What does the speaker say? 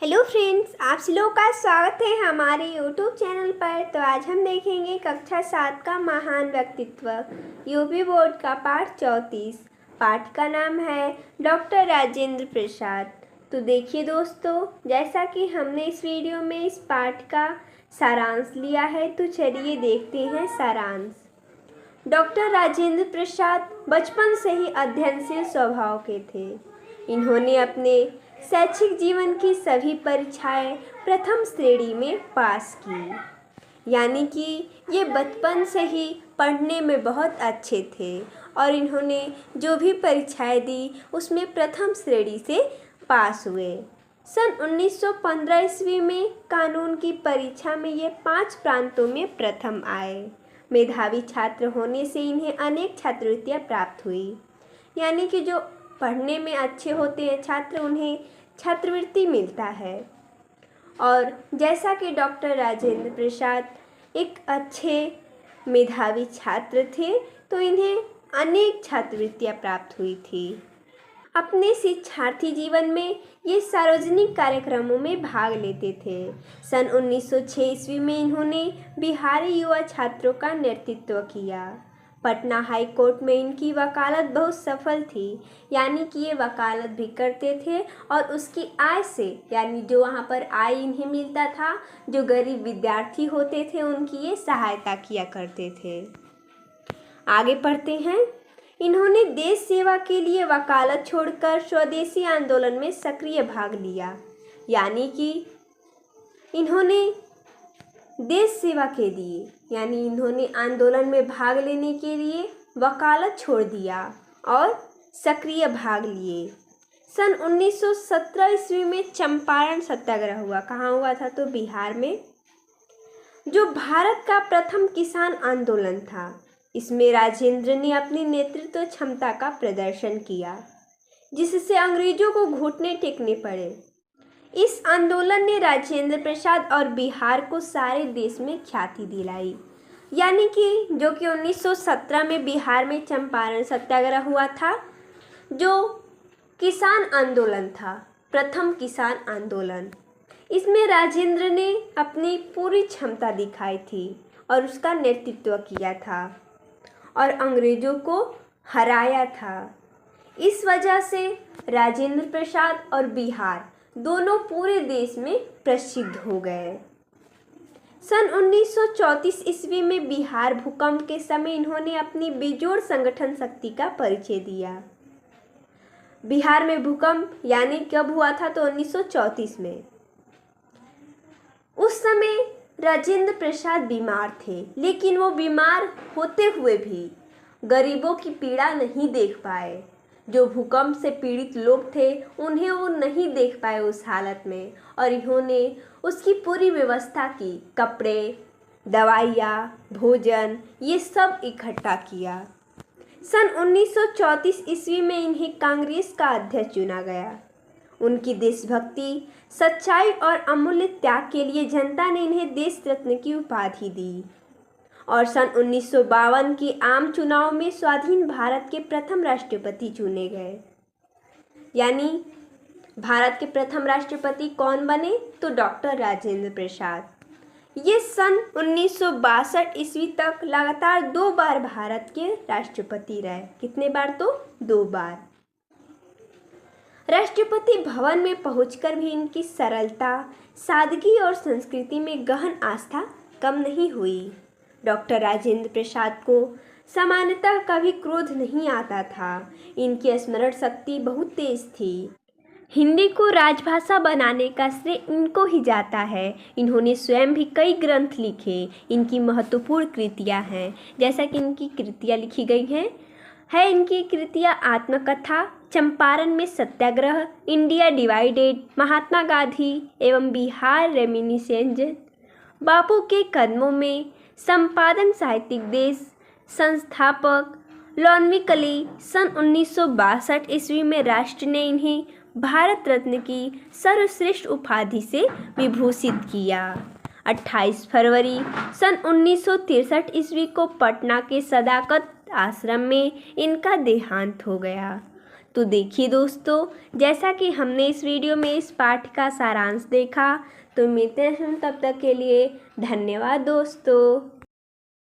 Hello friends, आप सभी लोगों का स्वागत है हमारे यूट्यूब चैनल पर। तो आज हम देखेंगे कक्षा 7 का महान व्यक्तित्व यूपी बोर्ड का पाठ 34। पाठ का नाम है डॉक्टर राजेंद्र प्रसाद। तो देखिए दोस्तों, जैसा कि हमने इस वीडियो में इस पाठ का सारांश लिया है, तो चलिए देखते हैं सारांश। डॉक्टर राजेंद्र प्रसाद बचपन से ही अध्ययनशील स्वभाव के थे। इन्होंने अपने शैक्षिक जीवन की सभी परीक्षाएं प्रथम श्रेणी में पास की, यानी कि ये बचपन से ही पढ़ने में बहुत अच्छे थे और इन्होंने जो भी परीक्षाएं दी उसमें प्रथम श्रेणी से पास हुए। सन 1915 ईस्वी में कानून की परीक्षा में ये 5 प्रांतों में प्रथम आए। मेधावी छात्र होने से इन्हें अनेक छात्रवृत्तियाँ प्राप्त हुई, यानी कि जो पढ़ने में अच्छे होते हैं छात्र, उन्हें छात्रवृत्ति मिलता है। और जैसा कि डॉक्टर राजेंद्र प्रसाद एक अच्छे मेधावी छात्र थे, तो इन्हें अनेक छात्रवृत्तियाँ प्राप्त हुई थी। अपने शिक्षार्थी जीवन में ये सार्वजनिक कार्यक्रमों में भाग लेते थे। सन 1906 ईस्वी में इन्होंने बिहारी युवा छात्रों का नेतृत्व किया। पटना हाई कोर्ट में इनकी वकालत बहुत सफल थी, यानी कि ये वकालत भी करते थे और उसकी आय से, यानी जो वहाँ पर आय इन्हें मिलता था, जो गरीब विद्यार्थी होते थे उनकी ये सहायता किया करते थे। आगे पढ़ते हैं। इन्होंने देश सेवा के लिए वकालत छोड़कर स्वदेशी आंदोलन में सक्रिय भाग लिया, यानी कि इन्होंने देश सेवा के लिए, यानी इन्होंने आंदोलन में भाग लेने के लिए वकालत छोड़ दिया और सक्रिय भाग लिए। सन 1917 ईस्वी में चंपारण सत्याग्रह हुआ। कहाँ हुआ था? तो बिहार में, जो भारत का प्रथम किसान आंदोलन था। इसमें राजेंद्र ने अपनी नेतृत्व क्षमता का प्रदर्शन किया, जिससे अंग्रेजों को घुटने टेकने पड़े। इस आंदोलन ने राजेंद्र प्रसाद और बिहार को सारे देश में ख्याति दिलाई, यानी कि जो कि 1917 में बिहार में चंपारण सत्याग्रह हुआ था, जो किसान आंदोलन था, प्रथम किसान आंदोलन। इसमें राजेंद्र ने अपनी पूरी क्षमता दिखाई थी और उसका नेतृत्व किया था और अंग्रेजों को हराया था। इस वजह से राजेंद्र प्रसाद और बिहार दोनों पूरे देश में प्रसिद्ध हो गए। सन 1934 ईस्वी में बिहार भूकंप के समय इन्होंने अपनी बेजोड़ संगठन शक्ति का परिचय दिया। बिहार में भूकंप यानी कब हुआ था? तो 1934 में। उस समय राजेंद्र प्रसाद बीमार थे, लेकिन वो बीमार होते हुए भी गरीबों की पीड़ा नहीं देख पाए। जो भूकंप से पीड़ित लोग थे उन्हें वो नहीं देख पाए उस हालत में, और इन्होंने उसकी पूरी व्यवस्था की। कपड़े, दवाइयाँ, भोजन, ये सब इकट्ठा किया। सन 1934 ईस्वी में इन्हें कांग्रेस का अध्यक्ष चुना गया। उनकी देशभक्ति, सच्चाई और अमूल्य त्याग के लिए जनता ने इन्हें देश रत्न की उपाधि दी और सन 1952 के आम चुनाव में स्वाधीन भारत के प्रथम राष्ट्रपति चुने गए। यानी भारत के प्रथम राष्ट्रपति कौन बने? तो डॉक्टर राजेंद्र प्रसाद। ये सन 1962 ईस्वी तक लगातार 2 बार भारत के राष्ट्रपति रहे। कितने बार? तो 2 बार। राष्ट्रपति भवन में पहुंचकर भी इनकी सरलता, सादगी और संस्कृति में गहन आस्था कम नहीं हुई। डॉक्टर राजेंद्र प्रसाद को सामान्यतः कभी क्रोध नहीं आता था। इनकी स्मरण शक्ति बहुत तेज थी। हिंदी को राजभाषा बनाने का श्रेय इनको ही जाता है। इन्होंने स्वयं भी कई ग्रंथ लिखे। इनकी महत्वपूर्ण कृतियाँ हैं, जैसा कि इनकी कृतियाँ लिखी गई हैं, इनकी कृतियाँ आत्मकथा, चंपारण में सत्याग्रह, इंडिया डिवाइडेड, महात्मा गांधी एवं बिहार रेमिनिसेंस, बापू के कदमों में, संपादन साहित्यिक देश, संस्थापक, लौनवी कली। सन 1962 ईस्वी में राष्ट्र ने इन्हें भारत रत्न की सर्वश्रेष्ठ उपाधि से विभूषित किया। 28 फरवरी सन 1963 ईस्वी को पटना के सदाकत आश्रम में इनका देहांत हो गया। तो देखिए दोस्तों, जैसा कि हमने इस वीडियो में इस पाठ का सारांश देखा, तो मिलते हैं तब तक के लिए धन्यवाद दोस्तों।